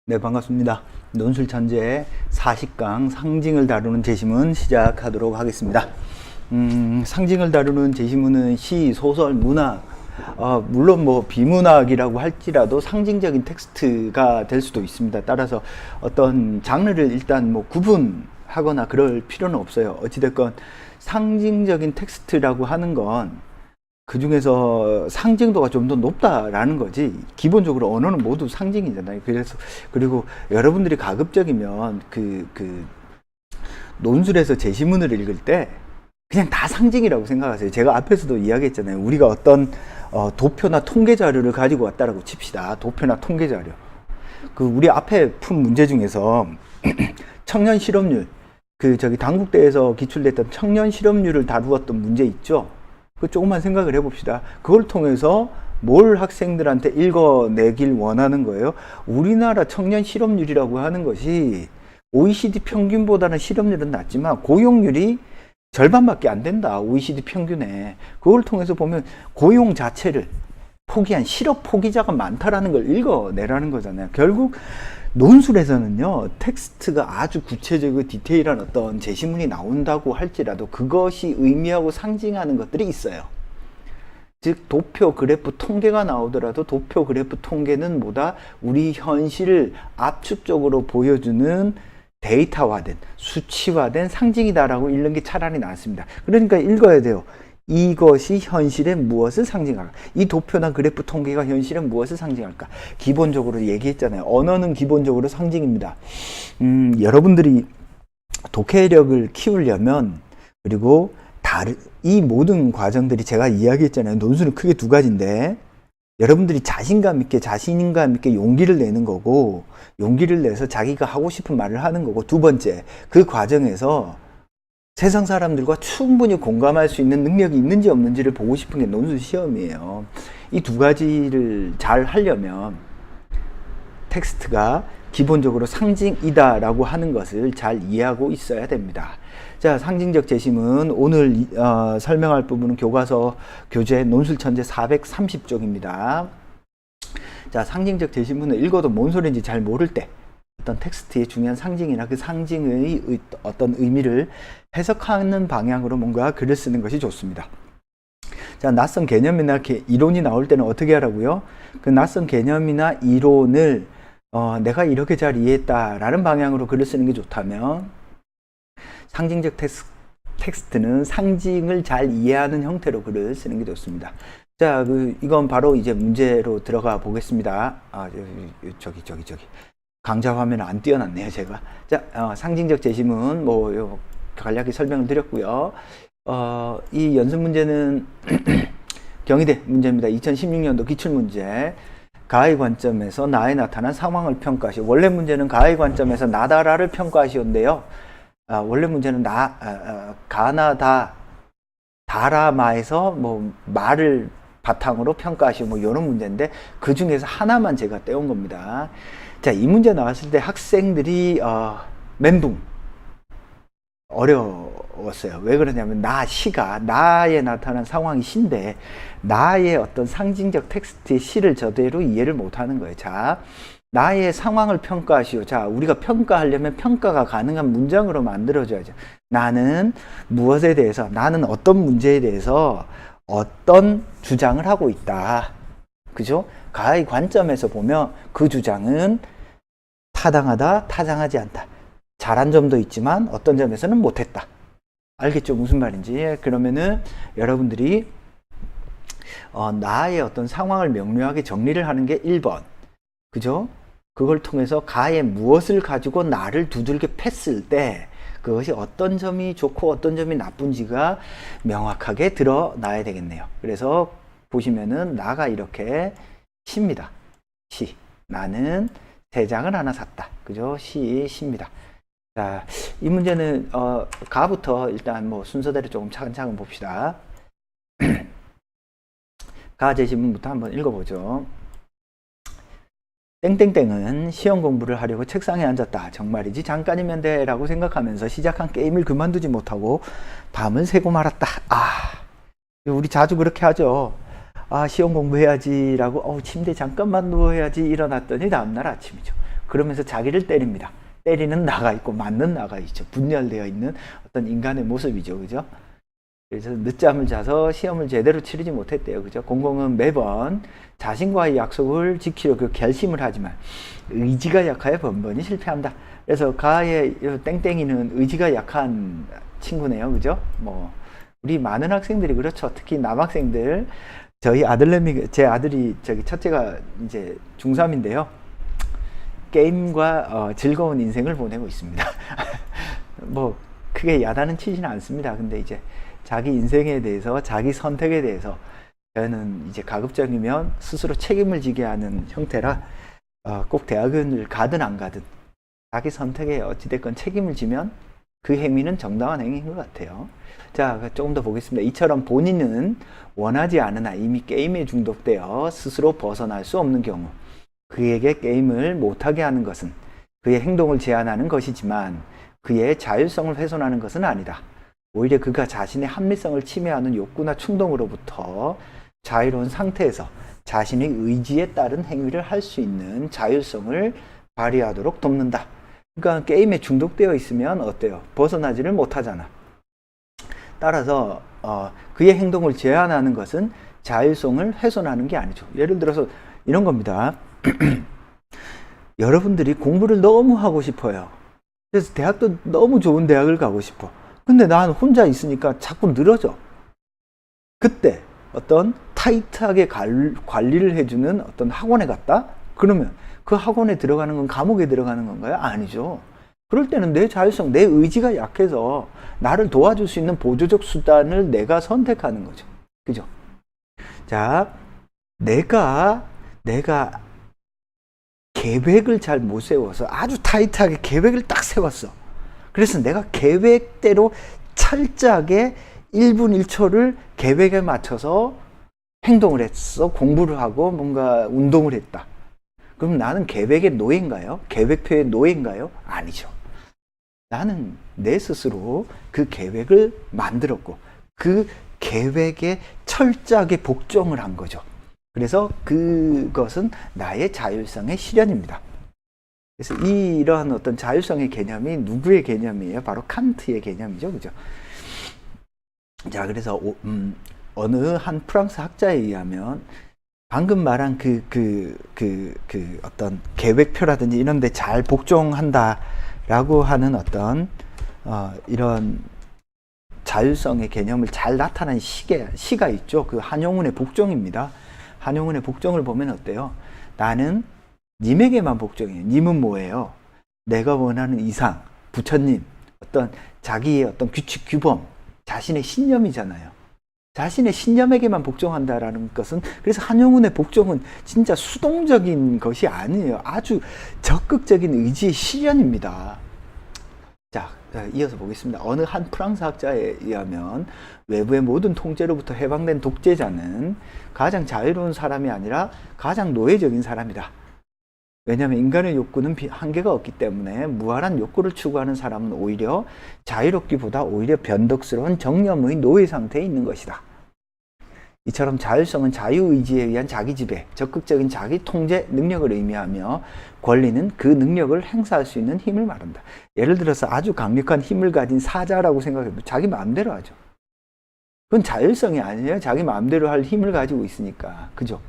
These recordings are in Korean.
네, 반갑습니다. 논술천재 40강 상징을 다루는 제시문 시작하도록 하겠습니다. 상징을 다루는 제시문은 시, 소설, 문학, 물론 뭐 비문학이라고 할지라도 상징적인 텍스트가 될 수도 있습니다. 따라서 어떤 장르를 일단 뭐 구분하거나 그럴 필요는 없어요. 어찌됐건 상징적인 텍스트라고 하는 건 그 중에서 상징도가 좀 더 높다라는 거지. 기본적으로 언어는 모두 상징이잖아요. 그리고 여러분들이 가급적이면 논술에서 제시문을 읽을 때 그냥 다 상징이라고 생각하세요. 제가 앞에서도 이야기했잖아요. 우리가 어떤 도표나 통계 자료를 가지고 왔다라고 칩시다. 도표나 통계 자료. 우리 앞에 푼 문제 중에서 청년 실업률, 당국대에서 기출됐던 청년 실업률을 다루었던 문제 있죠. 조금만 생각을 해봅시다. 그걸 통해서 뭘 학생들한테 읽어내길 원하는 거예요? 우리나라 청년 실업률이라고 하는 것이 OECD 평균보다는 실업률은 낮지만 고용률이 절반밖에 안 된다. OECD 평균에. 그걸 통해서 보면 고용 자체를 포기한 실업 포기자가 많다라는 걸 읽어내라는 거잖아요. 결국 논술에서는요, 텍스트가 아주 구체적이고 디테일한 어떤 제시문이 나온다고 할지라도 그것이 의미하고 상징하는 것들이 있어요. 즉 도표, 그래프, 통계가 나오더라도 도표, 그래프, 통계는 뭐다? 우리 현실을 압축적으로 보여주는 데이터화된, 수치화된 상징이다라고 읽는 게 차라리 낫습니다. 그러니까 읽어야 돼요. 이것이 현실에 무엇을 상징할까? 이 도표나 그래프 통계가 현실에 무엇을 상징할까? 기본적으로 얘기했잖아요. 언어는 기본적으로 상징입니다. 여러분들이 독해력을 키우려면, 그리고 이 모든 과정들이 제가 이야기했잖아요. 논술은 크게 두 가지인데, 여러분들이 자신감 있게 용기를 내는 거고, 용기를 내서 자기가 하고 싶은 말을 하는 거고, 두 번째, 그 과정에서 세상 사람들과 충분히 공감할 수 있는 능력이 있는지 없는지를 보고 싶은 게 논술 시험이에요. 이 두 가지를 잘 하려면 텍스트가 기본적으로 상징이다라고 하는 것을 잘 이해하고 있어야 됩니다. 자, 상징적 제시문 오늘 설명할 부분은 교과서 교재 논술천재 430쪽입니다. 자, 상징적 제시문을 읽어도 뭔 소리인지 잘 모를 때 어떤 텍스트의 중요한 상징이나 그 상징의 어떤 의미를 해석하는 방향으로 뭔가 글을 쓰는 것이 좋습니다. 자, 낯선 개념이나 이론이 나올 때는 어떻게 하라고요? 그 낯선 개념이나 이론을 내가 이렇게 잘 이해했다라는 방향으로 글을 쓰는 게 좋다면, 상징적 텍스트는 상징을 잘 이해하는 형태로 글을 쓰는 게 좋습니다. 자, 이건 바로 이제 문제로 들어가 보겠습니다. 저기. 강좌 화면을 안 띄워놨네요, 제가. 자, 상징적 제시문, 간략히 설명을 드렸고요. 이 연습 문제는 경희대 문제입니다. 2016년도 기출문제. 가의 관점에서 나에 나타난 상황을 평가하시오. 원래 문제는 가의 관점에서 나다라를 평가하시오인데요. 원래 문제는 가나다, 다라마에서 말을 바탕으로 평가하시오. 이런 문제인데, 그 중에서 하나만 제가 떼온 겁니다. 자, 이 문제 나왔을 때 학생들이 멘붕, 어려웠어요. 왜 그러냐면 시가 나에 나타난 상황이 시인데 나의 어떤 상징적 텍스트의 시를 저대로 이해를 못하는 거예요. 자, 나의 상황을 평가하시오. 자, 우리가 평가하려면 평가가 가능한 문장으로 만들어줘야죠. 나는 무엇에 대해서, 나는 어떤 문제에 대해서 어떤 주장을 하고 있다. 그죠? 가의 관점에서 보면 그 주장은 타당하다, 타당하지 않다. 잘한 점도 있지만 어떤 점에서는 못했다. 알겠죠? 무슨 말인지. 그러면은 여러분들이 나의 어떤 상황을 명료하게 정리를 하는 게 1번. 그죠? 그걸 통해서 가의 무엇을 가지고 나를 두들겨 팼을 때 그것이 어떤 점이 좋고 어떤 점이 나쁜지가 명확하게 드러나야 되겠네요. 그래서 보시면은 나가 이렇게 시입니다. 시. 나는 세 장을 하나 샀다. 그죠? 시입니다. 자, 이 문제는 가부터 일단 순서대로 조금 차근차근 봅시다. 가 제시문부터 한번 읽어보죠. 땡땡땡은 시험 공부를 하려고 책상에 앉았다. 정말이지 잠깐이면 돼 라고 생각하면서 시작한 게임을 그만두지 못하고 밤을 새고 말았다. 우리 자주 그렇게 하죠. 시험 공부해야지 라고 침대에 잠깐만 누워야지 일어났더니 다음날 아침이죠. 그러면서 자기를 때립니다. 때리는 나가 있고 맞는 나가 있죠. 분열되어 있는 어떤 인간의 모습이죠. 그죠? 그래서 늦잠을 자서 시험을 제대로 치르지 못했대요. 그죠? 공공은 매번 자신과의 약속을 지키려고 결심을 하지만 의지가 약하여 번번이 실패한다. 그래서 가의 땡땡이는 의지가 약한 친구네요. 그죠? 뭐 우리 많은 학생들이 그렇죠. 특히 남학생들. 저희 제 아들이 첫째가 이제 중3인데요. 게임과 즐거운 인생을 보내고 있습니다. 뭐 크게 야단은 치지는 않습니다. 근데 이제 자기 인생에 대해서, 자기 선택에 대해서 저는 이제 가급적이면 스스로 책임을 지게 하는 형태라 꼭 대학을 가든 안 가든 자기 선택에 어찌됐건 책임을 지면 그 행위는 정당한 행위인 것 같아요. 자, 조금 더 보겠습니다. 이처럼 본인은 원하지 않으나 이미 게임에 중독되어 스스로 벗어날 수 없는 경우 그에게 게임을 못하게 하는 것은 그의 행동을 제한하는 것이지만 그의 자율성을 훼손하는 것은 아니다. 오히려 그가 자신의 합리성을 침해하는 욕구나 충동으로부터 자유로운 상태에서 자신의 의지에 따른 행위를 할 수 있는 자율성을 발휘하도록 돕는다. 그러니까 게임에 중독되어 있으면 어때요? 벗어나지를 못하잖아. 따라서 그의 행동을 제한하는 것은 자율성을 훼손하는 게 아니죠. 예를 들어서 이런 겁니다. 여러분들이 공부를 너무 하고 싶어요. 그래서 대학도 너무 좋은 대학을 가고 싶어. 근데 난 혼자 있으니까 자꾸 늘어져. 그때 어떤 타이트하게 관리를 해주는 어떤 학원에 갔다? 그러면 그 학원에 들어가는 건 감옥에 들어가는 건가요? 아니죠. 그럴 때는 내 자율성, 내 의지가 약해서 나를 도와줄 수 있는 보조적 수단을 내가 선택하는 거죠. 그죠? 자, 내가 계획을 잘 못 세워서 아주 타이트하게 계획을 딱 세웠어. 그래서 내가 계획대로 철저하게 1분 1초를 계획에 맞춰서 행동을 했어. 공부를 하고 뭔가 운동을 했다. 그럼 나는 계획의 노예인가요? 계획표의 노예인가요? 아니죠. 나는 내 스스로 그 계획을 만들었고 그 계획에 철저하게 복종을 한 거죠. 그래서 그것은 나의 자율성의 실현입니다. 그래서 이러한 어떤 자율성의 개념이 누구의 개념이에요? 바로 칸트의 개념이죠. 그죠? 자, 그래서 어느 한 프랑스 학자에 의하면 방금 말한 어떤 계획표라든지 이런 데 잘 복종한다라고 하는 어떤 이런 자율성의 개념을 잘 나타낸 시가 있죠. 그 한용운의 복종입니다. 한용운의 복종을 보면 어때요? 나는 님에게만 복종해요. 님은 뭐예요? 내가 원하는 이상, 부처님, 어떤 자기의 어떤 규칙, 규범, 자신의 신념이잖아요. 자신의 신념에게만 복종한다라는 것은, 그래서 한용운의 복종은 진짜 수동적인 것이 아니에요. 아주 적극적인 의지의 실현입니다. 자, 이어서 보겠습니다. 어느 한 프랑스 학자에 의하면 외부의 모든 통제로부터 해방된 독재자는 가장 자유로운 사람이 아니라 가장 노예적인 사람이다. 왜냐하면 인간의 욕구는 한계가 없기 때문에 무한한 욕구를 추구하는 사람은 오히려 자유롭기보다 오히려 변덕스러운 정념의 노예 상태에 있는 것이다. 이처럼 자율성은 자유의지에 의한 자기지배, 적극적인 자기 통제 능력을 의미하며 권리는 그 능력을 행사할 수 있는 힘을 말한다. 예를 들어서 아주 강력한 힘을 가진 사자라고 생각해도 자기 마음대로 하죠. 그건 자율성이 아니에요. 자기 마음대로 할 힘을 가지고 있으니까. 그죠?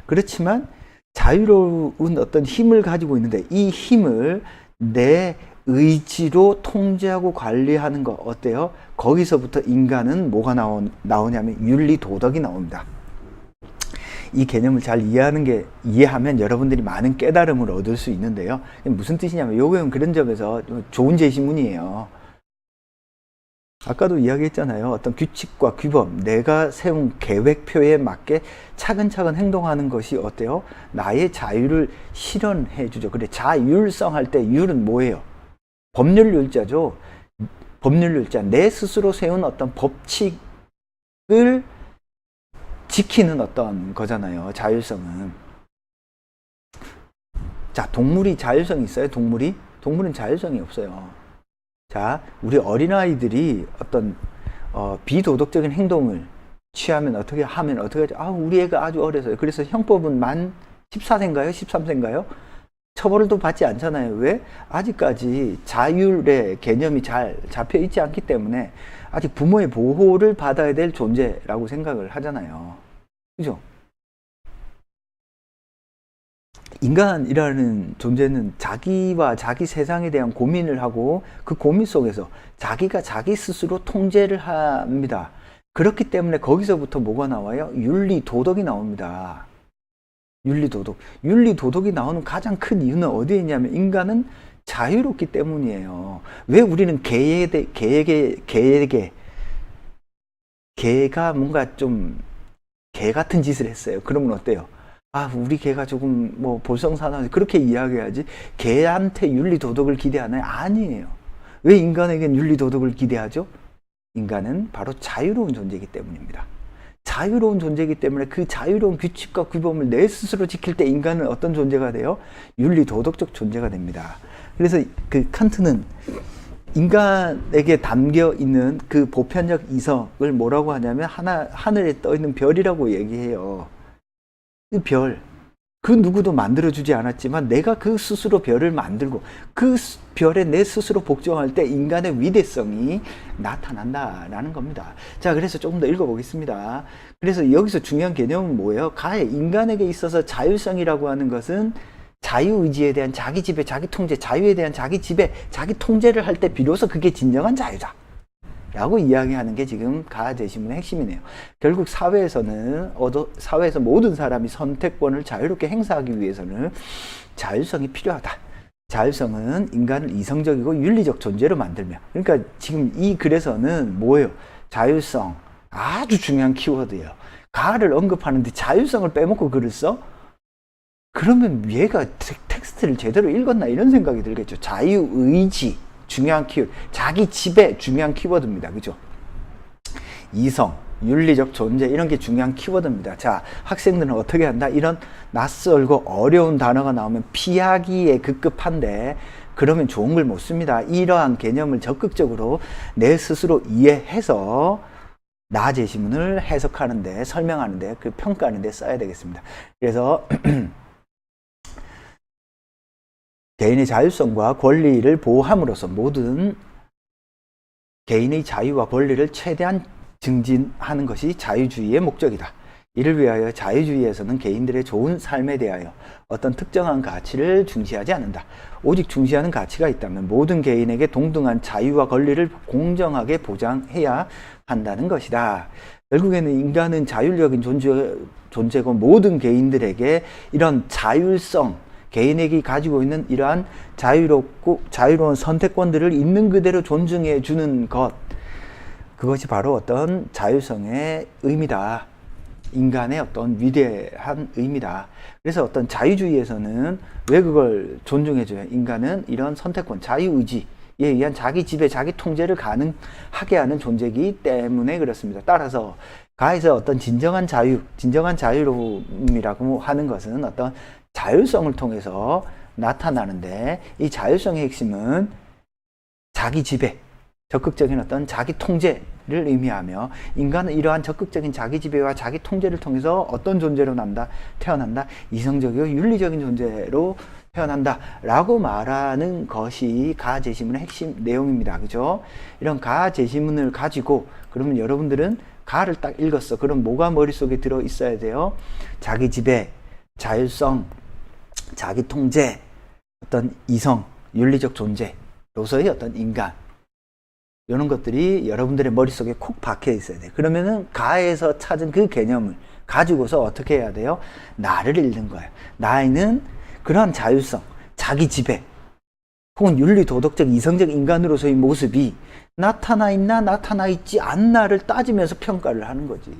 그렇지만 자유로운 어떤 힘을 가지고 있는데 이 힘을 내 의지로 통제하고 관리하는 거 어때요? 거기서부터 인간은 뭐가 나오냐면 윤리 도덕이 나옵니다. 이 개념을 잘 이해하면 여러분들이 많은 깨달음을 얻을 수 있는데요. 무슨 뜻이냐면 요거는 그런 점에서 좋은 제시문이에요. 아까도 이야기했잖아요. 어떤 규칙과 규범, 내가 세운 계획표에 맞게 차근차근 행동하는 것이 어때요? 나의 자유를 실현해 주죠. 그래, 자율성 할 때 율은 뭐예요? 법률율자죠. 법률율자. 내 스스로 세운 어떤 법칙을 지키는 어떤 거잖아요. 자율성은. 자, 동물이 자율성이 있어요? 동물은 자율성이 없어요. 자, 우리 어린아이들이 어떤 비도덕적인 행동을 취하면 어떻게 하죠? 우리 애가 아주 어려서요. 그래서 형법은 만 14세인가요? 13세인가요? 처벌도 받지 않잖아요. 왜? 아직까지 자율의 개념이 잘 잡혀 있지 않기 때문에 아직 부모의 보호를 받아야 될 존재라고 생각을 하잖아요. 그죠? 인간이라는 존재는 자기와 자기 세상에 대한 고민을 하고 그 고민 속에서 자기가 자기 스스로 통제를 합니다. 그렇기 때문에 거기서부터 뭐가 나와요? 윤리, 도덕이 나옵니다. 윤리, 도덕. 윤리, 도덕이 나오는 가장 큰 이유는 어디에 있냐면 인간은 자유롭기 때문이에요. 왜 우리는 개가 뭔가 좀 개 같은 짓을 했어요. 그러면 어때요? 아, 우리 개가 조금 뭐 볼성사나워서 그렇게 이야기해야지 개한테 윤리 도덕을 기대하나요? 아니에요. 왜 인간에겐 윤리 도덕을 기대하죠? 인간은 바로 자유로운 존재이기 때문입니다. 자유로운 존재이기 때문에 그 자유로운 규칙과 규범을 내 스스로 지킬 때 인간은 어떤 존재가 돼요? 윤리 도덕적 존재가 됩니다. 그래서 그 칸트는 인간에게 담겨 있는 그 보편적 이성을 뭐라고 하냐면 하늘에 떠 있는 별이라고 얘기해요. 그 별, 그 누구도 만들어주지 않았지만 내가 그 스스로 별을 만들고 그 별에 내 스스로 복종할 때 인간의 위대성이 나타난다라는 겁니다. 자, 그래서 조금 더 읽어보겠습니다. 그래서 여기서 중요한 개념은 뭐예요? 가해, 인간에게 있어서 자율성이라고 하는 것은 자유의지에 대한 자기 지배, 자기 통제, 자유에 대한 자기 지배, 자기 통제를 할 때 비로소 그게 진정한 자유다 라고 이야기하는 게 지금 가제시문의 핵심이네요. 결국 사회에서 모든 사람이 선택권을 자유롭게 행사하기 위해서는 자율성이 필요하다. 자율성은 인간을 이성적이고 윤리적 존재로 만들며, 그러니까 지금 이 글에서는 뭐예요? 자율성, 아주 중요한 키워드예요. 가를 언급하는데 자율성을 빼먹고 글을 써? 그러면 얘가 텍스트를 제대로 읽었나 이런 생각이 들겠죠. 자유의지, 중요한 키워드, 자기 지배 중요한 키워드입니다. 그죠? 이성, 윤리적 존재 이런 게 중요한 키워드입니다. 자, 학생들은 어떻게 한다? 이런 낯설고 어려운 단어가 나오면 피하기에 급급한데 그러면 좋은 걸 못 씁니다. 이러한 개념을 적극적으로 내 스스로 이해해서 나 제시문을 해석하는데, 설명하는데, 그 평가하는데 써야 되겠습니다. 그래서 개인의 자율성과 권리를 보호함으로써 모든 개인의 자유와 권리를 최대한 증진하는 것이 자유주의의 목적이다. 이를 위하여 자유주의에서는 개인들의 좋은 삶에 대하여 어떤 특정한 가치를 중시하지 않는다. 오직 중시하는 가치가 있다면 모든 개인에게 동등한 자유와 권리를 공정하게 보장해야 한다는 것이다. 결국에는 인간은 자율적인 존재고 모든 개인들에게 이런 자율성, 개인에게 가지고 있는 이러한 자유로운 선택권들을 있는 그대로 존중해 주는 것, 그것이 바로 어떤 자율성의 의미다. 인간의 어떤 위대한 의미다. 그래서 어떤 자유주의에서는 왜 그걸 존중해줘요? 인간은 이런 선택권, 자유의지에 의한 자기 지배, 자기 통제를 가능하게 하는 존재이기 때문에 그렇습니다. 따라서 가에서 어떤 진정한 자유로움이라고 하는 것은 어떤 자율성을 통해서 나타나는데, 이 자율성의 핵심은 자기 지배, 적극적인 어떤 자기 통제를 의미하며, 인간은 이러한 적극적인 자기 지배와 자기 통제를 통해서 어떤 존재로 태어난다? 이성적이고 윤리적인 존재로 태어난다 라고 말하는 것이 가제시문의 핵심 내용입니다. 그죠? 이런 가제시문을 가지고 그러면 여러분들은 가를 딱 읽었어. 그럼 뭐가 머릿속에 들어 있어야 돼요? 자기 지배, 자율성, 자기 통제, 어떤 이성, 윤리적 존재로서의 어떤 인간, 이런 것들이 여러분들의 머릿속에 콕 박혀 있어야 돼요. 그러면은 가에서 찾은 그 개념을 가지고서 어떻게 해야 돼요? 나를 읽는 거예요. 나에는 그러한 자율성, 자기 지배, 혹은 윤리 도덕적 이성적 인간으로서의 모습이 나타나 있나 나타나 있지 않나를 따지면서 평가를 하는 거지.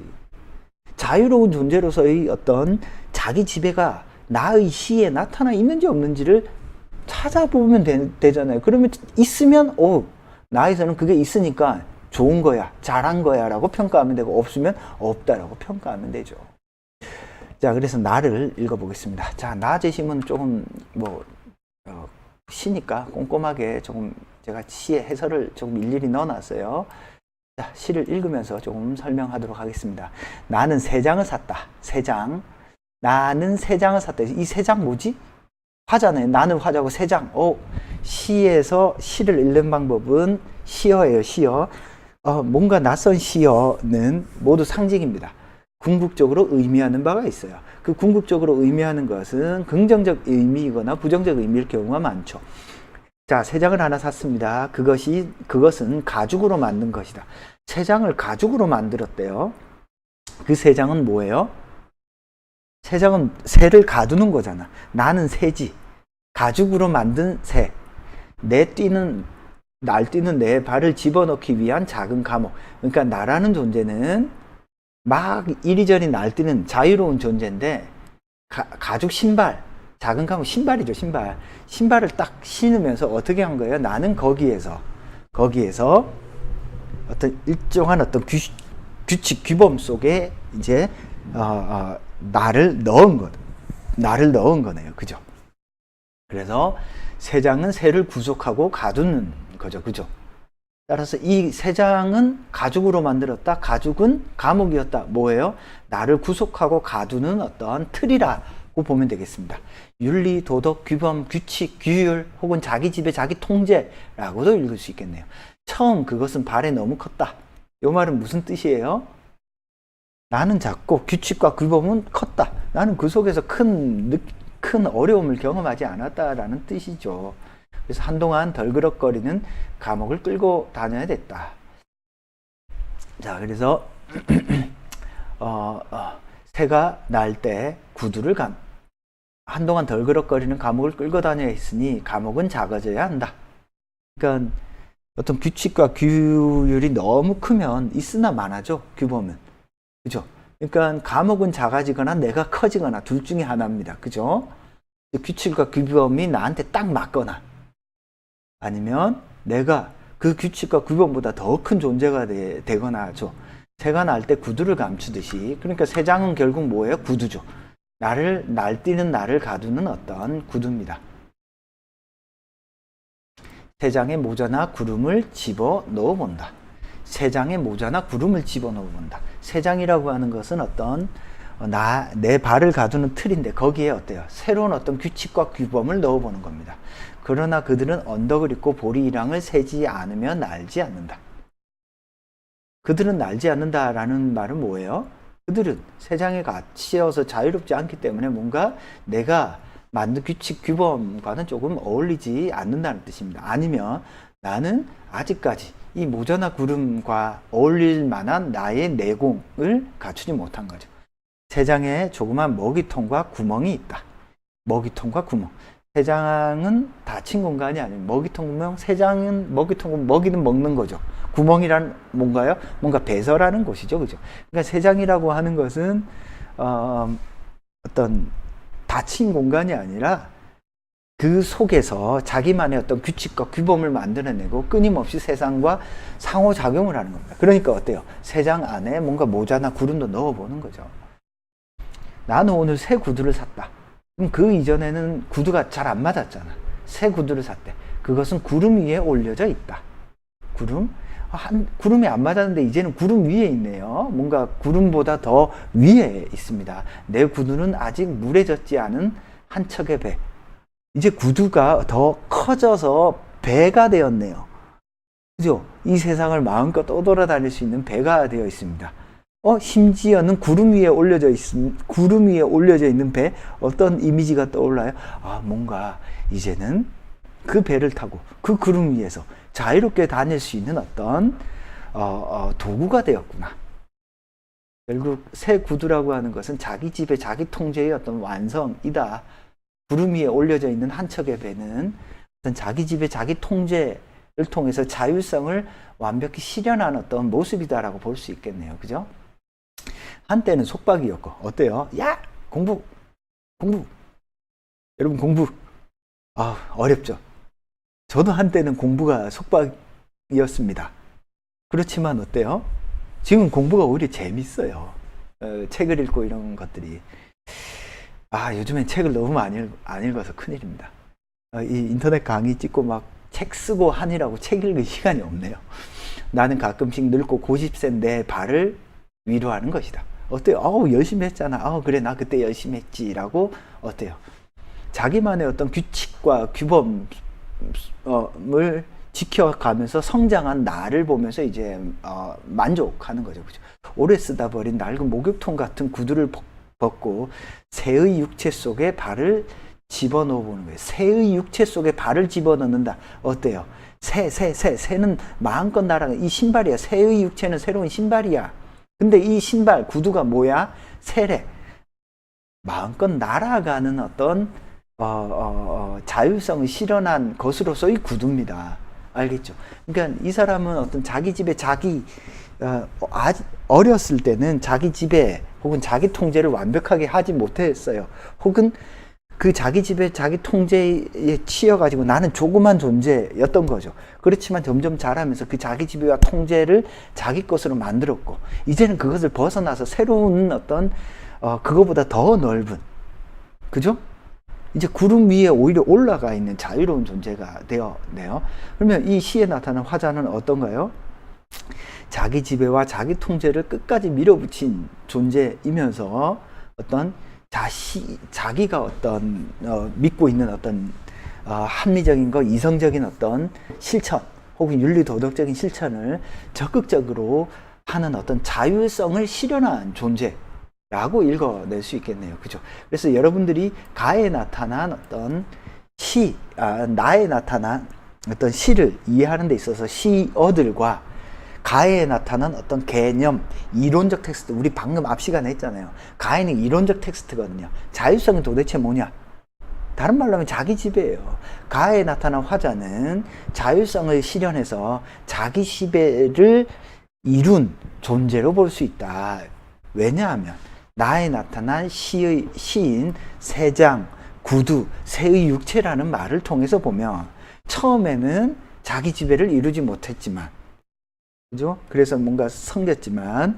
자유로운 존재로서의 어떤 자기 지배가 나의 시에 나타나 있는지 없는지를 찾아보면 되잖아요. 그러면 있으면 나에서는 그게 있으니까 좋은 거야, 잘한 거야 라고 평가하면 되고, 없으면 없다라고 평가하면 되죠. 자, 그래서 나를 읽어보겠습니다. 자, 나 제시문 조금 시니까 꼼꼼하게 조금 제가 시의 해설을 조금 일일이 넣어놨어요. 자, 시를 읽으면서 조금 설명하도록 하겠습니다. 나는 세 장을 샀다. 세 장. 나는 세 장을 샀다. 이 세 장 뭐지? 화잖아요. 나는 화자고 세장. 시에서 시를 읽는 방법은 시어예요. 시어. 뭔가 낯선 시어는 모두 상징입니다. 궁극적으로 의미하는 바가 있어요. 그 궁극적으로 의미하는 것은 긍정적 의미이거나 부정적 의미일 경우가 많죠. 자, 세 장을 하나 샀습니다. 그것은 가죽으로 만든 것이다. 세 장을 가죽으로 만들었대요. 그 세 장은 뭐예요? 세 장은 새를 가두는 거잖아. 나는 새지. 가죽으로 만든 새. 날뛰는 내 발을 집어넣기 위한 작은 감옥. 그러니까 나라는 존재는 막 이리저리 날뛰는 자유로운 존재인데, 가죽 신발, 작은 감옥, 신발이죠, 신발. 신발을 딱 신으면서 어떻게 한 거예요? 나는 거기에서 어떤 일정한 어떤 규칙, 규범 속에 이제 나를 넣은 거네요. 그죠? 그래서 세 장은 새를 구속하고 가두는 거죠. 그죠? 따라서 이 세 장은 가죽으로 만들었다. 가죽은 감옥이었다. 뭐예요? 나를 구속하고 가두는 어떤 틀이라고 보면 되겠습니다. 윤리, 도덕, 규범, 규칙, 규율 혹은 자기 지배, 자기 통제라고도 읽을 수 있겠네요. 처음 그것은 발에 너무 컸다. 이 말은 무슨 뜻이에요? 나는 작고 규칙과 규범은 컸다. 나는 그 속에서 큰 어려움을 경험하지 않았다라는 뜻이죠. 그래서 한동안 덜그럭거리는 감옥을 끌고 다녀야 됐다. 자, 그래서 새가 날 때 구두를 한동안 덜그럭거리는 감옥을 끌고 다녀야 했으니 감옥은 작아져야 한다. 그러니까 어떤 규칙과 규율이 너무 크면 있으나 마나죠. 규범은. 그죠? 그러니까 감옥은 작아지거나 내가 커지거나 둘 중에 하나입니다. 그죠? 규칙과 규범이 나한테 딱 맞거나 아니면 내가 그 규칙과 규범보다 더 큰 존재가 되거나 하죠. 새가 날 때 구두를 감추듯이. 그러니까 세 장은 결국 뭐예요? 구두죠. 날뛰는 나를 가두는 어떤 구두입니다. 세 장의 모자나 구름을 집어 넣어 본다. 세 장의 모자나 구름을 집어 넣어 본다. 세 장이라고 하는 것은 어떤 내 발을 가두는 틀인데 거기에 어때요? 새로운 어떤 규칙과 규범을 넣어 보는 겁니다. 그러나 그들은 언덕을 잇고 보리이랑을 세지 않으면 날지 않는다. 그들은 날지 않는다라는 말은 뭐예요? 그들은 세 장에 갇혀서 자유롭지 않기 때문에 뭔가 내가 만든 규칙, 규범과는 조금 어울리지 않는다는 뜻입니다. 아니면 나는 아직까지 이 모자나 구름과 어울릴 만한 나의 내공을 갖추지 못한 거죠. 세 장에 조그만 먹이통과 구멍이 있다. 먹이통과 구멍. 세 장은 닫힌 공간이 아니에요. 먹이통 구멍, 세 장은 먹이통은 먹이는 먹는 거죠. 구멍이란 뭔가요? 뭔가 배설하는 곳이죠. 그죠? 그러니까 세 장이라고 하는 것은 어떤 닫힌 공간이 아니라 그 속에서 자기만의 어떤 규칙과 규범을 만들어내고 끊임없이 세상과 상호작용을 하는 겁니다. 그러니까 어때요? 세 장 안에 뭔가 모자나 구름도 넣어보는 거죠. 나는 오늘 새 구두를 샀다. 그럼 그 이전에는 구두가 잘 안 맞았잖아. 새 구두를 샀대. 그것은 구름 위에 올려져 있다. 구름이 안 맞았는데 이제는 구름 위에 있네요. 뭔가 구름보다 더 위에 있습니다. 내 구두는 아직 물에 젖지 않은 한 척의 배. 이제 구두가 더 커져서 배가 되었네요. 그죠? 이 세상을 마음껏 떠돌아다닐 수 있는 배가 되어 있습니다. 심지어는 구름 위에 올려져 있는 배, 어떤 이미지가 떠올라요? 뭔가 이제는 그 배를 타고 그 구름 위에서 자유롭게 다닐 수 있는 어떤 도구가 되었구나. 결국 새 구두라고 하는 것은 자기 지배, 자기 통제의 어떤 완성이다. 구름 위에 올려져 있는 한 척의 배는 어떤 자기 지배, 자기 통제를 통해서 자율성을 완벽히 실현한 어떤 모습이다라고 볼 수 있겠네요. 그죠? 한때는 속박이었고, 어때요? 야! 공부! 여러분, 공부! 어렵죠? 저도 한때는 공부가 속박이었습니다. 그렇지만 어때요? 지금 공부가 오히려 재밌어요. 책을 읽고 이런 것들이. 요즘엔 책을 너무 안 읽어서 큰일입니다. 이 인터넷 강의 찍고 막 책 쓰고 하느라고 책 읽을 시간이 없네요. 나는 가끔씩 늙고 고집센 내 발을 위로하는 것이다. 어때요? 열심히 했잖아. 그래, 나 그때 열심히 했지라고 어때요? 자기만의 어떤 규칙과 규범을 지켜가면서 성장한 나를 보면서 이제 만족하는 거죠. 그죠? 오래 쓰다 버린 낡은 목욕통 같은 구두를 벗고 새의 육체 속에 발을 집어넣어 보는 거예요. 새의 육체 속에 발을 집어넣는다. 어때요? 새는 마음껏 날아가. 이 신발이야. 새의 육체는 새로운 신발이야. 근데 이 신발, 구두가 뭐야? 새래. 마음껏 날아가는 어떤 자율성을 실현한 것으로서의 구두입니다. 알겠죠? 그러니까 이 사람은 어떤 자기 집에 어렸을 때는 자기 지배 혹은 자기 통제를 완벽하게 하지 못했어요. 혹은 그 자기 지배, 자기 통제에 치여가지고 나는 조그만 존재였던 거죠. 그렇지만 점점 자라면서 그 자기 지배와 통제를 자기 것으로 만들었고, 이제는 그것을 벗어나서 새로운 어떤 그거보다 더 넓은, 그죠? 이제 구름 위에 오히려 올라가 있는 자유로운 존재가 되었네요. 그러면 이 시에 나타난 화자는 어떤가요? 자기 지배와 자기 통제를 끝까지 밀어붙인 존재이면서 어떤 자기가 어떤 믿고 있는 어떤 합리적인 것, 이성적인 어떤 실천 혹은 윤리 도덕적인 실천을 적극적으로 하는 어떤 자율성을 실현한 존재라고 읽어낼 수 있겠네요. 그죠? 그래서 여러분들이 가에 나타난 어떤 나에 나타난 어떤 시를 이해하는 데 있어서 시어들과 가에 나타난 어떤 개념, 이론적 텍스트, 우리 방금 앞 시간에 했잖아요. 가에는 이론적 텍스트거든요. 자율성은 도대체 뭐냐? 다른 말로 하면 자기 지배예요. 가에 나타난 화자는 자율성을 실현해서 자기 지배를 이룬 존재로 볼 수 있다. 왜냐하면 나에 나타난 시인, 새장, 구두, 새의 육체라는 말을 통해서 보면 처음에는 자기 지배를 이루지 못했지만, 그죠? 그래서 뭔가 성겼지만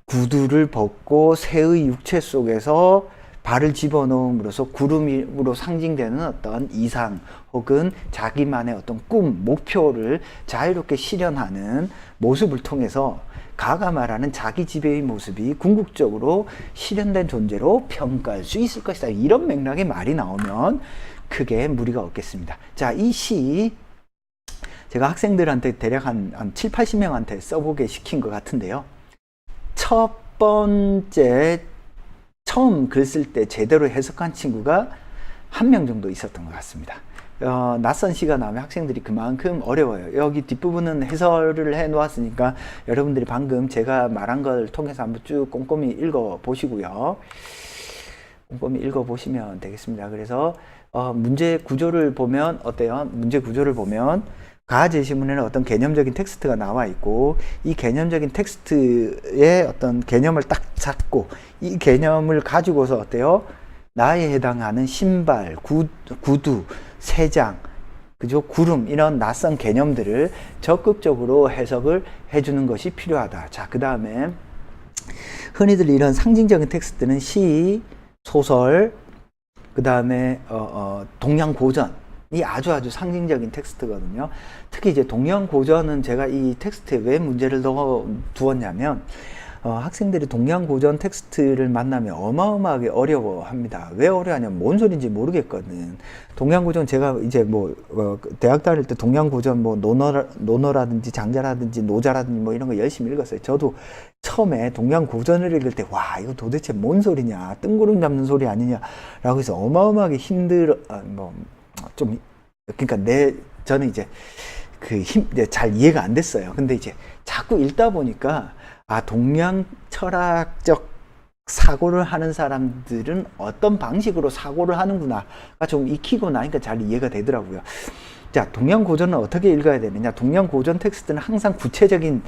구두를 벗고 새의 육체 속에서 발을 집어넣음으로써 구름으로 상징되는 어떤 이상 혹은 자기만의 어떤 꿈, 목표를 자유롭게 실현하는 모습을 통해서 가가 말하는 자기 지배의 모습이 궁극적으로 실현된 존재로 평가할 수 있을 것이다. 이런 맥락의 말이 나오면 크게 무리가 없겠습니다. 자, 이 시 제가 학생들한테 대략 한 7, 80명한테 써보게 시킨 것 같은데요. 첫 번째 처음 글 쓸 때 제대로 해석한 친구가 1명 정도 있었던 것 같습니다. 낯선 시가 나오면 학생들이 그만큼 어려워요. 여기 뒷부분은 해설을 해 놓았으니까 여러분들이 방금 제가 말한 걸 통해서 한번 쭉 꼼꼼히 읽어 보시고요. 꼼꼼히 읽어 보시면 되겠습니다. 그래서 문제 구조를 보면 어때요? 문제 구조를 보면 가 제시문에는 어떤 개념적인 텍스트가 나와 있고, 이 개념적인 텍스트의 어떤 개념을 딱 잡고 이 개념을 가지고서 어때요? 나에 해당하는 신발, 구두, 새장, 그죠? 구름, 이런 낯선 개념들을 적극적으로 해석을 해주는 것이 필요하다. 자, 그 다음에 흔히들 이런 상징적인 텍스트는 시, 소설, 그 다음에 동양고전, 이 아주 상징적인 텍스트거든요. 특히 이제 동양고전은 제가 이 텍스트에 왜 문제를 넣어 두었냐면, 학생들이 동양고전 텍스트를 만나면 어마어마하게 어려워합니다. 왜 어려워하냐면 뭔 소린지 모르겠거든. 동양고전 제가 이제 대학 다닐 때 동양고전 논어라든지 장자라든지 노자라든지 이런 거 열심히 읽었어요. 저도 처음에 동양고전을 읽을 때 와, 이거 도대체 뭔 소리냐, 뜬구름 잡는 소리 아니냐라고 해서 어마어마하게 그러니까 저는 이제 잘 이해가 안 됐어요. 근데 이제 자꾸 읽다 보니까 동양 철학적 사고를 하는 사람들은 어떤 방식으로 사고를 하는구나가 좀 익히고 나니까 잘 이해가 되더라고요. 자, 동양 고전은 어떻게 읽어야 되느냐? 동양 고전 텍스트는 항상 구체적인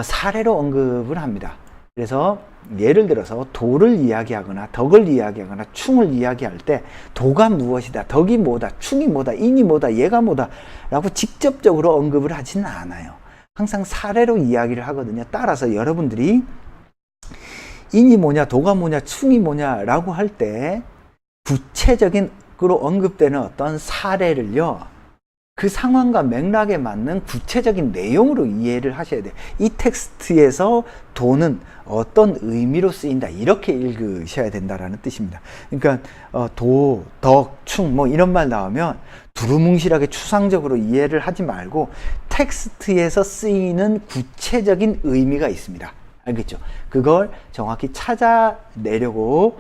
사례로 언급을 합니다. 그래서 예를 들어서 도를 이야기하거나 덕을 이야기하거나 충을 이야기할 때 도가 무엇이다, 덕이 뭐다, 충이 뭐다, 인이 뭐다, 얘가 뭐다 라고 직접적으로 언급을 하지는 않아요. 항상 사례로 이야기를 하거든요. 따라서 여러분들이 인이 뭐냐, 도가 뭐냐, 충이 뭐냐 라고 할 때 구체적인 그로 언급되는 어떤 사례를요, 그 상황과 맥락에 맞는 구체적인 내용으로 이해를 하셔야 돼요. 이 텍스트에서 도는 어떤 의미로 쓰인다, 이렇게 읽으셔야 된다라는 뜻입니다. 그러니까 도, 덕, 충 뭐 이런 말 나오면 두루뭉실하게 추상적으로 이해를 하지 말고 텍스트에서 쓰이는 구체적인 의미가 있습니다. 알겠죠? 그걸 정확히 찾아내려고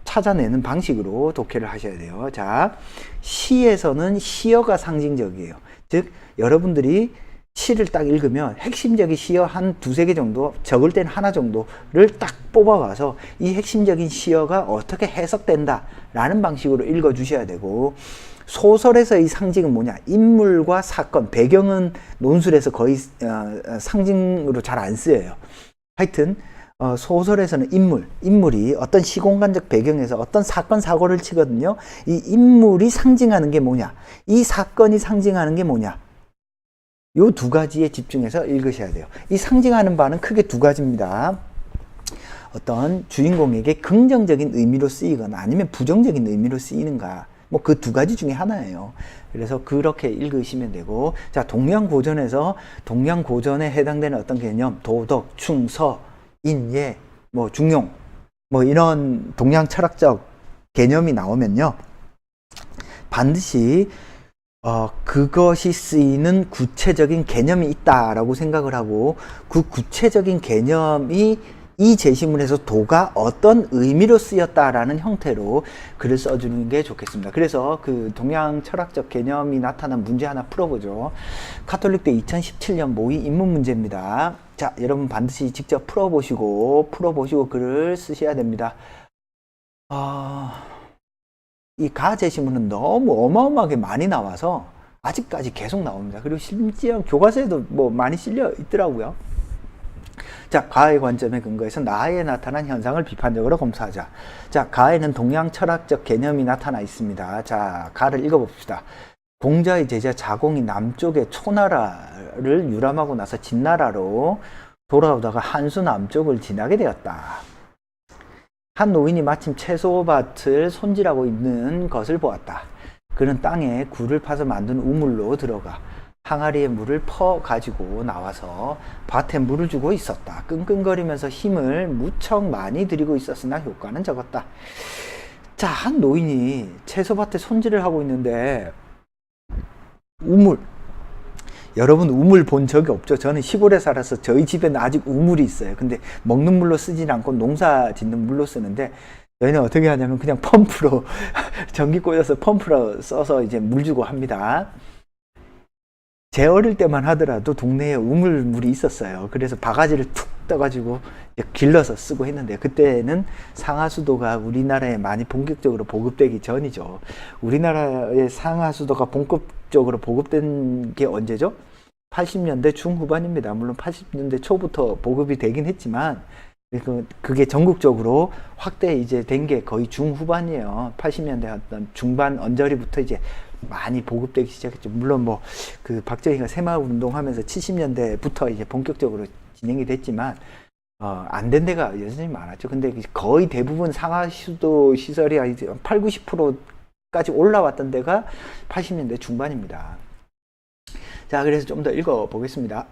찾아내는 방식으로 독해를 하셔야 돼요. 자, 시에서는 시어가 상징적이에요. 즉, 여러분들이 시를 딱 읽으면 핵심적인 시어 한 두세 개 정도, 적을 땐 하나 정도를 딱 뽑아가서 이 핵심적인 시어가 어떻게 해석된다 라는 방식으로 읽어주셔야 되고, 소설에서의 상징은 뭐냐? 인물과 사건, 배경은 논술에서 거의 상징으로 잘 안 쓰여요. 하여튼 소설에서는 인물이 어떤 시공간적 배경에서 어떤 사건 사고를 치거든요. 이 인물이 상징하는 게 뭐냐, 이 사건이 상징하는 게 뭐냐, 요 두 가지에 집중해서 읽으셔야 돼요. 이 상징하는 바는 크게 두 가지입니다. 어떤 주인공에게 긍정적인 의미로 쓰이거나 아니면 부정적인 의미로 쓰이는가, 뭐 그 두 가지 중에 하나예요. 그래서 그렇게 읽으시면 되고, 자, 동양고전에서 동양고전에 해당되는 어떤 개념, 도덕, 충, 서, 인, 예, 뭐 중용, 뭐 이런 동양 철학적 개념이 나오면요, 반드시 그것이 쓰이는 구체적인 개념이 있다라고 생각을 하고, 그 구체적인 개념이 이 제시문에서 도가 어떤 의미로 쓰였다라는 형태로 글을 써주는 게 좋겠습니다. 그래서 그 동양 철학적 개념이 나타난 문제 하나 풀어보죠. 카톨릭대 2017년 모의 입문 문제입니다. 자, 여러분 반드시 직접 풀어보시고 글을 쓰셔야 됩니다. 이 가 제시문은 너무 어마어마하게 많이 나와서 아직까지 계속 나옵니다. 그리고 심지어 교과서에도 뭐 많이 실려 있더라고요. 자, 가의 관점에 근거해서 나에 나타난 현상을 비판적으로 검사하자. 자, 가에는 동양 철학적 개념이 나타나 있습니다. 자, 가를 읽어봅시다. 공자의 제자 자공이 남쪽의 초나라를 유람하고 나서 진나라로 돌아오다가 한수 남쪽을 지나게 되었다. 한 노인이 마침 채소밭을 손질하고 있는 것을 보았다. 그는 땅에 굴을 파서 만든 우물로 들어가 항아리에 물을 퍼 가지고 나와서 밭에 물을 주고 있었다. 끙끙거리면서 힘을 무척 많이 들이고 있었으나 효과는 적었다. 자, 한 노인이 채소밭에 손질을 하고 있는데 우물, 여러분 우물 본 적이 없죠? 저는 시골에 살아서 저희 집에는 아직 우물이 있어요. 근데 먹는 물로 쓰진 않고 농사 짓는 물로 쓰는데, 저희는 어떻게 하냐면 그냥 펌프로 전기 꽂아서 펌프로 써서 이제 물 주고 합니다. 제 어릴 때만 하더라도 동네에 우물물이 있었어요. 그래서 바가지를 툭 떠가지고 길러서 쓰고 했는데, 그때는 상하수도가 우리나라에 많이 본격적으로 보급되기 전이죠. 우리나라의 상하수도가 본격적으로 보급된 게 언제죠? 80년대 중후반입니다. 물론 80년대 초부터 보급이 되긴 했지만 그게 전국적으로 확대 이제 된 게 거의 중후반이에요. 80년대 어떤 중반 언저리부터 이제 많이 보급되기 시작했죠. 물론 뭐 그 박정희가 새마을 운동하면서 70년대부터 이제 본격적으로 진행이 됐지만 안 된 데가 여전히 많았죠. 근데 거의 대부분 상하수도 시설이 이제 8, 90%까지 올라왔던 데가 80년대 중반입니다. 자, 그래서 좀 더 읽어 보겠습니다.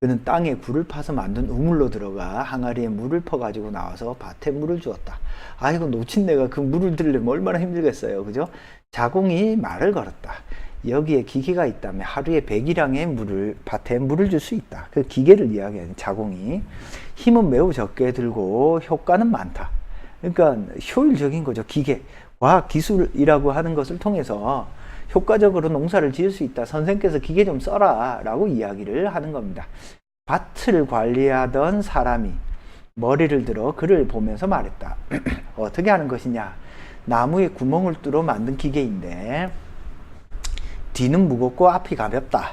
그는 땅에 굴을 파서 만든 우물로 들어가 항아리에 물을 퍼가지고 나와서 밭에 물을 주었다. 아이고, 놓친 내가 그 물을 들려면 얼마나 힘들겠어요. 그죠? 자공이 말을 걸었다. 여기에 기계가 있다면 하루에 100일량의 밭에 물을 줄 수 있다. 그 기계를 이야기하는 자공이. 힘은 매우 적게 들고 효과는 많다. 그러니까 효율적인 거죠. 기계. 과학 기술이라고 하는 것을 통해서 효과적으로 농사를 지을 수 있다. 선생께서 기계 좀 써라 라고 이야기를 하는 겁니다. 밭을 관리하던 사람이 머리를 들어 그를 보면서 말했다. 어떻게 하는 것이냐? 나무에 구멍을 뚫어 만든 기계인데 뒤는 무겁고 앞이 가볍다.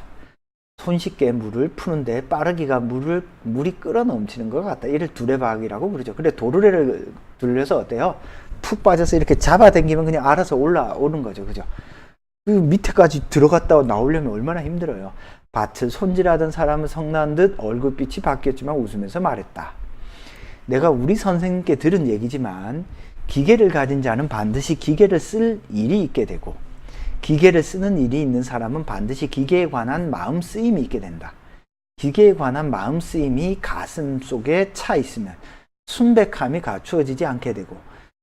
손쉽게 물을 푸는데 빠르기가 물이 끓어 넘치는 것 같다. 이를 두레박이라고 부르죠. 그래, 도르래를 돌려서 어때요? 푹 빠져서 이렇게 잡아당기면 그냥 알아서 올라오는 거죠. 그죠? 그 밑에까지 들어갔다 나오려면 얼마나 힘들어요. 밭을 손질하던 사람은 성난 듯 얼굴빛이 바뀌었지만 웃으면서 말했다. 내가 우리 선생님께 들은 얘기지만 기계를 가진 자는 반드시 기계를 쓸 일이 있게 되고 기계를 쓰는 일이 있는 사람은 반드시 기계에 관한 마음 쓰임이 있게 된다. 기계에 관한 마음 쓰임이 가슴 속에 차 있으면 순백함이 갖추어지지 않게 되고,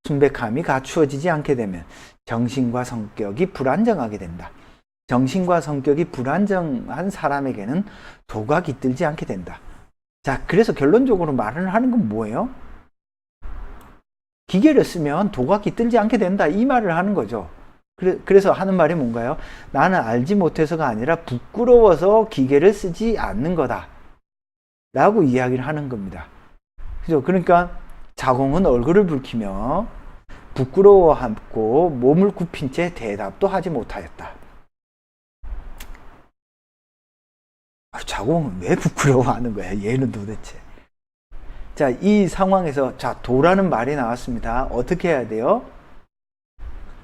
순백함이 갖추어지지 않게 되면 정신과 성격이 불안정하게 된다. 정신과 성격이 불안정한 사람에게는 도가 깃들지 않게 된다. 자, 그래서 결론적으로 말을 하는 건 뭐예요? 기계를 쓰면 도가 깃들지 않게 된다, 이 말을 하는 거죠. 그래서 하는 말이 뭔가요? 나는 알지 못해서가 아니라 부끄러워서 기계를 쓰지 않는 거다 라고 이야기를 하는 겁니다. 그죠? 그러니까 자공은 얼굴을 붉히며 부끄러워하고 몸을 굽힌 채 대답도 하지 못하였다. 자공은 왜 부끄러워하는 거야, 얘는 도대체? 자, 이 상황에서 자, 도라는 말이 나왔습니다. 어떻게 해야 돼요?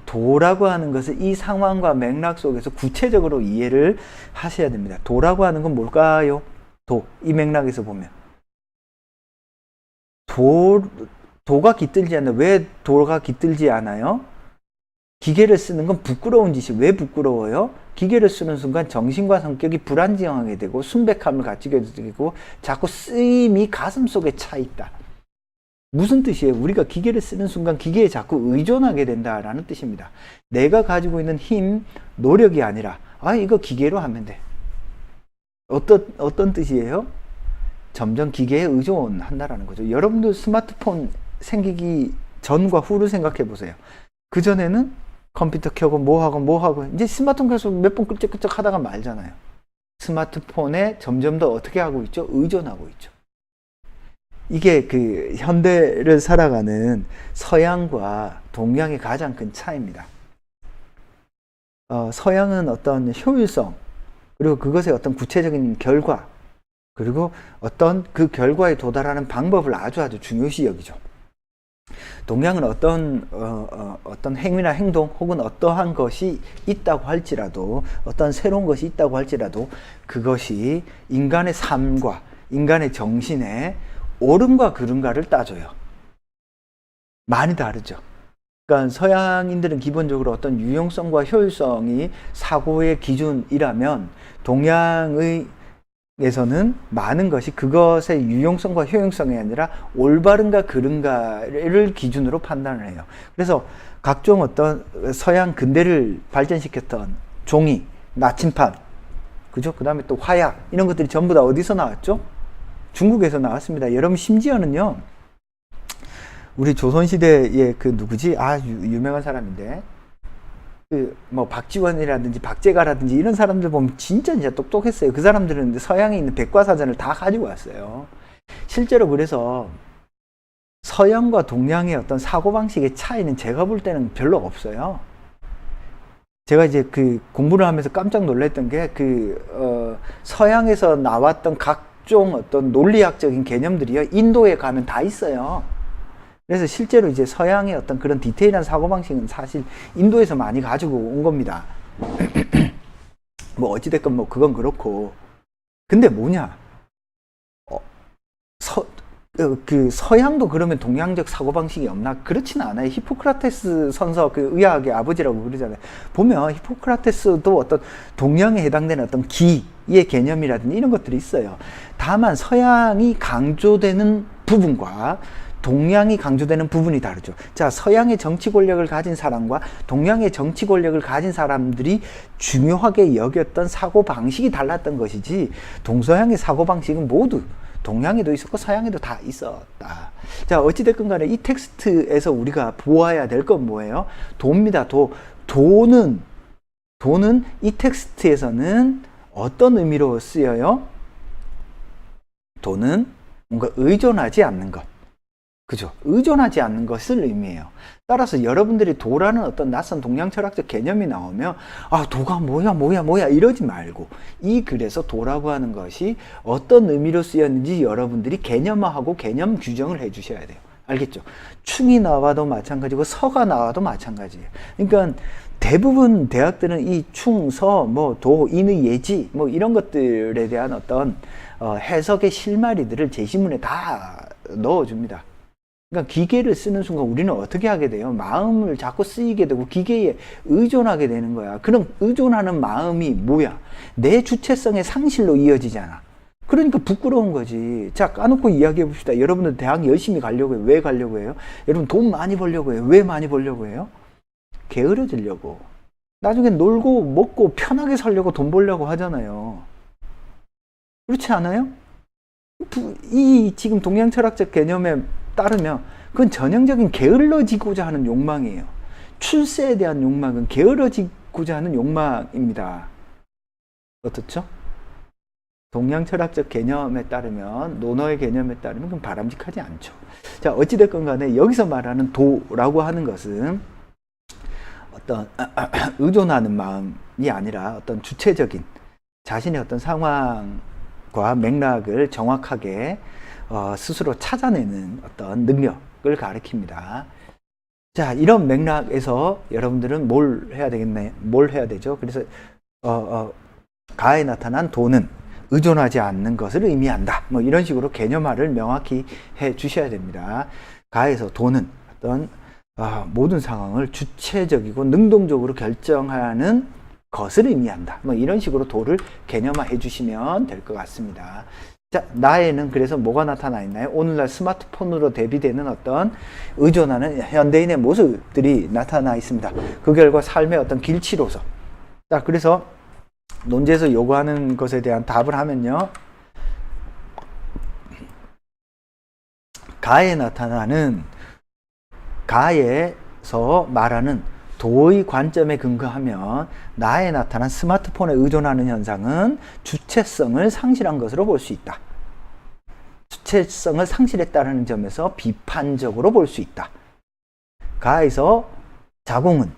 도라고 하는 것을 이 상황과 맥락 속에서 구체적으로 이해를 하셔야 됩니다. 도라고 하는 건 뭘까요? 도, 이 맥락에서 보면 도가 깃들지 않아요. 왜 도가 깃들지 않아요? 기계를 쓰는 건 부끄러운 짓이. 왜 부끄러워요? 기계를 쓰는 순간 정신과 성격이 불안정하게 되고 순백함을 갖추게 되고 자꾸 쓰임이 가슴속에 차 있다. 무슨 뜻이에요? 우리가 기계를 쓰는 순간 기계에 자꾸 의존하게 된다라는 뜻입니다. 내가 가지고 있는 힘, 노력이 아니라 이거 기계로 하면 돼. 어떤 뜻이에요? 점점 기계에 의존한다라는 거죠. 여러분들 스마트폰 생기기 전과 후를 생각해 보세요. 그전에는 컴퓨터 켜고 뭐하고 이제 스마트폰 켜서 몇 번 끄적끄적 하다가 말잖아요. 스마트폰에 점점 더 어떻게 하고 있죠? 의존하고 있죠. 이게 그 현대를 살아가는 서양과 동양의 가장 큰 차이입니다. 서양은 어떤 효율성, 그리고 그것의 어떤 구체적인 결과, 그리고 어떤 그 결과에 도달하는 방법을 아주 중요시 여기죠. 동양은 어떤 행위나 행동 혹은 어떠한 것이 있다고 할지라도, 어떤 새로운 것이 있다고 할지라도 그것이 인간의 삶과 인간의 정신에 옳은가 그른가를 따져요. 많이 다르죠. 그러니까 서양인들은 기본적으로 어떤 유용성과 효율성이 사고의 기준이라면 동양에서는 많은 것이 그것의 유용성과 효용성이 아니라 올바른가 그른가를 기준으로 판단을 해요. 그래서 각종 어떤 서양 근대를 발전시켰던 종이, 나침판, 그죠? 그 다음에 또 화약, 이런 것들이 전부 다 어디서 나왔죠? 중국에서 나왔습니다. 여러분, 심지어는요, 우리 조선시대의 그 누구지? 유명한 사람인데, 박지원이라든지 박제가라든지 이런 사람들 보면 진짜 똑똑했어요. 그 사람들은 서양에 있는 백과사전을 다 가지고 왔어요. 실제로 그래서 서양과 동양의 어떤 사고방식의 차이는 제가 볼 때는 별로 없어요. 제가 이제 그 공부를 하면서 깜짝 놀랐던 게 서양에서 나왔던 각종 어떤 논리학적인 개념들이요, 인도에 가면 다 있어요. 그래서 실제로 이제 서양의 어떤 그런 디테일한 사고방식은 사실 인도에서 많이 가지고 온 겁니다. 어찌됐건 그건 그렇고. 근데 뭐냐? 서양도 그러면 동양적 사고방식이 없나? 그렇지는 않아요. 히포크라테스 선서, 그 의학의 아버지라고 그러잖아요. 보면 히포크라테스도 어떤 동양에 해당되는 어떤 기의 개념이라든지 이런 것들이 있어요. 다만 서양이 강조되는 부분과 동양이 강조되는 부분이 다르죠. 자, 서양의 정치 권력을 가진 사람과 동양의 정치 권력을 가진 사람들이 중요하게 여겼던 사고방식이 달랐던 것이지, 동서양의 사고방식은 모두 동양에도 있었고 서양에도 다 있었다. 자, 어찌됐건 간에 이 텍스트에서 우리가 보아야 될 건 뭐예요? 도입니다. 도는 이 텍스트에서는 어떤 의미로 쓰여요? 도는 뭔가 의존하지 않는 것. 그죠? 의존하지 않는 것을 의미해요. 따라서 여러분들이 도라는 어떤 낯선 동양 철학적 개념이 나오면 도가 뭐야 이러지 말고, 이 글에서 도라고 하는 것이 어떤 의미로 쓰였는지 여러분들이 개념화하고 개념 규정을 해 주셔야 돼요. 알겠죠? 충이 나와도 마찬가지고 서가 나와도 마찬가지예요. 그러니까 대부분 대학들은 이 충, 서, 도, 인의 예지 이런 것들에 대한 어떤 해석의 실마리들을 제시문에 다 넣어줍니다. 그러니까 기계를 쓰는 순간 우리는 어떻게 하게 돼요? 마음을 자꾸 쓰이게 되고 기계에 의존하게 되는 거야. 그럼 의존하는 마음이 뭐야? 내 주체성의 상실로 이어지잖아. 그러니까 부끄러운 거지. 자, 까놓고 이야기해 봅시다. 여러분들 대학 열심히 가려고 해요. 왜 가려고 해요? 여러분 돈 많이 벌려고 해요. 왜 많이 벌려고 해요? 게으러지려고. 나중에 놀고 먹고 편하게 살려고 돈 벌려고 하잖아요. 그렇지 않아요? 이 지금 동양 철학적 개념에 따르면 그건 전형적인 게을러지고자 하는 욕망이에요. 출세에 대한 욕망은 게을러지고자 하는 욕망입니다. 어떻죠? 동양 철학적 개념에 따르면, 논어의 개념에 따르면 그건 바람직하지 않죠. 자, 어찌됐건 간에 여기서 말하는 도라고 하는 것은 어떤 의존하는 마음이 아니라 어떤 주체적인 자신의 어떤 상황과 맥락을 정확하게 스스로 찾아내는 어떤 능력을 가리킵니다. 자, 이런 맥락에서 여러분들은 뭘 해야 되겠네? 뭘 해야 되죠? 그래서 가에 나타난 도는 의존하지 않는 것을 의미한다. 뭐 이런 식으로 개념화를 명확히 해 주셔야 됩니다. 가에서 도는 어떤 모든 상황을 주체적이고 능동적으로 결정하는 것을 의미한다. 뭐 이런 식으로 도를 개념화해 주시면 될 것 같습니다. 자, 나에는 그래서 뭐가 나타나 있나요? 오늘날 스마트폰으로 대비되는 어떤 의존하는 현대인의 모습들이 나타나 있습니다. 그 결과 삶의 어떤 길치로서. 자, 그래서 논제에서 요구하는 것에 대한 답을 하면요. 가에 나타나는, 가에서 말하는 도의 관점에 근거하면 나에 나타난 스마트폰에 의존하는 현상은 주체성을 상실한 것으로 볼 수 있다. 주체성을 상실했다는 점에서 비판적으로 볼 수 있다. 가에서 자공은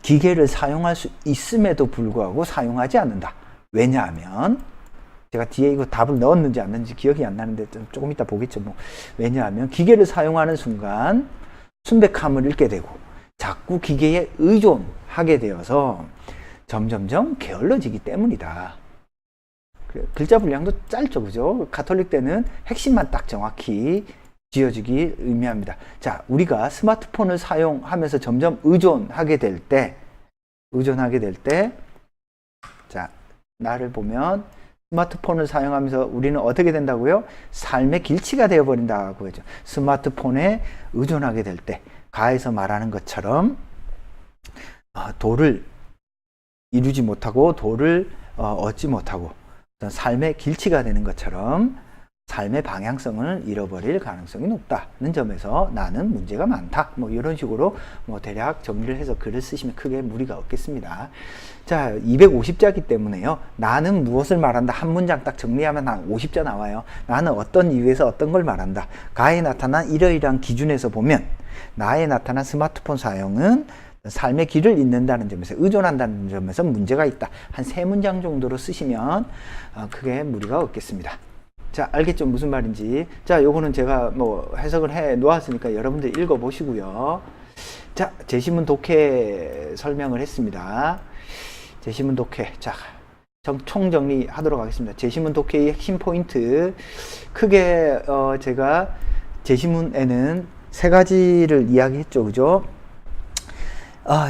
기계를 사용할 수 있음에도 불구하고 사용하지 않는다. 왜냐하면 제가 뒤에 이거 답을 넣었는지 안 넣었는지 기억이 안 나는데 조금 이따 보겠죠. 뭐. 왜냐하면 기계를 사용하는 순간 순백함을 잃게 되고 자꾸 기계에 의존하게 되어서 점점점 게을러지기 때문이다. 글자 분량도 짧죠, 그죠? 가톨릭 때는 핵심만 딱 정확히 지어주기 의미합니다. 자, 우리가 스마트폰을 사용하면서 점점 의존하게 될 때, 자, 나를 보면 스마트폰을 사용하면서 우리는 어떻게 된다고요? 삶의 길치가 되어버린다고 하죠. 스마트폰에 의존하게 될 때, 가에서 말하는 것처럼 도를 이루지 못하고 도를 얻지 못하고 어떤 삶의 길치가 되는 것처럼 삶의 방향성을 잃어버릴 가능성이 높다는 점에서 나는 문제가 많다. 뭐 이런 식으로 뭐 대략 정리를 해서 글을 쓰시면 크게 무리가 없겠습니다. 자, 250자이기 때문에요. 나는 무엇을 말한다. 한 문장 딱 정리하면 한 50자 나와요. 나는 어떤 이유에서 어떤 걸 말한다. 가에 나타난 이러이러한 기준에서 보면 나에 나타난 스마트폰 사용은 삶의 길을 잇는다는 점에서, 의존한다는 점에서 문제가 있다. 한 3문장 정도로 쓰시면 크게 무리가 없겠습니다. 자, 알겠죠? 무슨 말인지. 자, 요거는 제가 뭐 해석을 해 놓았으니까 여러분들 읽어 보시고요. 자, 제시문 독해 설명을 했습니다. 제시문 독해. 자, 총정리 하도록 하겠습니다. 제시문 독해의 핵심 포인트. 크게 제가 제시문에는 3가지를 이야기했죠. 그죠?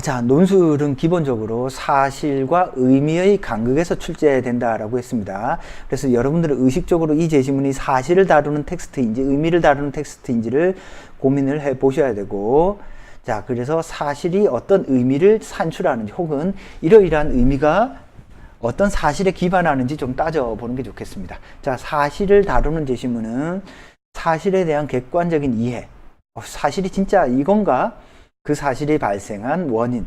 자, 논술은 기본적으로 사실과 의미의 간극에서 출제된다라고 했습니다. 그래서 여러분들은 의식적으로 이 제시문이 사실을 다루는 텍스트인지 의미를 다루는 텍스트인지를 고민을 해 보셔야 되고, 자, 그래서 사실이 어떤 의미를 산출하는지 혹은 이러이러한 의미가 어떤 사실에 기반하는지 좀 따져보는 게 좋겠습니다. 자, 사실을 다루는 제시문은 사실에 대한 객관적인 이해, 사실이 진짜 이건가? 그 사실이 발생한 원인,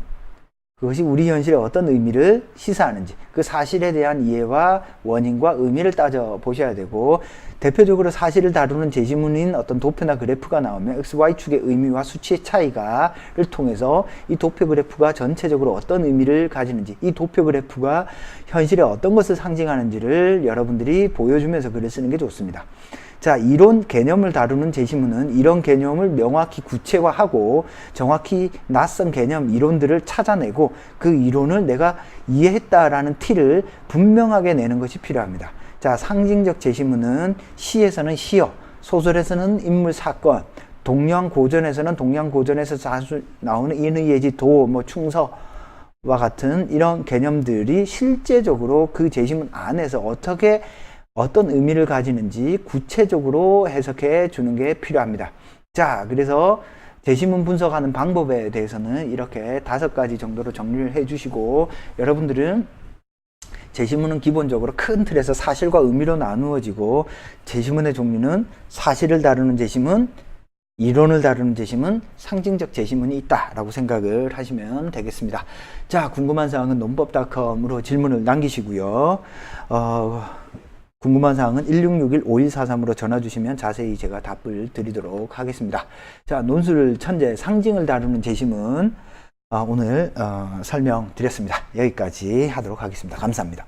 그것이 우리 현실에 어떤 의미를 시사하는지 그 사실에 대한 이해와 원인과 의미를 따져보셔야 되고, 대표적으로 사실을 다루는 제시문인 어떤 도표나 그래프가 나오면 XY축의 의미와 수치의 차이가를 통해서 이 도표 그래프가 전체적으로 어떤 의미를 가지는지, 이 도표 그래프가 현실에 어떤 것을 상징하는지를 여러분들이 보여주면서 글을 쓰는 게 좋습니다. 자, 이론 개념을 다루는 제시문은 이런 개념을 명확히 구체화하고 정확히 낯선 개념 이론들을 찾아내고 그 이론을 내가 이해했다라는 티를 분명하게 내는 것이 필요합니다. 자, 상징적 제시문은 시에서는 시어, 소설에서는 인물 사건, 동양고전에서는 동양고전에서 자주 나오는 인의, 예지, 도, 뭐 충서와 같은 이런 개념들이 실제적으로 그 제시문 안에서 어떻게 어떤 의미를 가지는지 구체적으로 해석해 주는 게 필요합니다. 자, 그래서 제시문 분석하는 방법에 대해서는 이렇게 5가지 정도로 정리를 해 주시고, 여러분들은 제시문은 기본적으로 큰 틀에서 사실과 의미로 나누어지고, 제시문의 종류는 사실을 다루는 제시문, 이론을 다루는 제시문, 상징적 제시문이 있다라고 생각을 하시면 되겠습니다. 자, 궁금한 사항은 논법.com으로 질문을 남기시고요. 궁금한 사항은 1661-5143으로 전화 주시면 자세히 제가 답을 드리도록 하겠습니다. 자, 논술 천재 상징을 다루는 제시문 오늘 설명드렸습니다. 여기까지 하도록 하겠습니다. 감사합니다.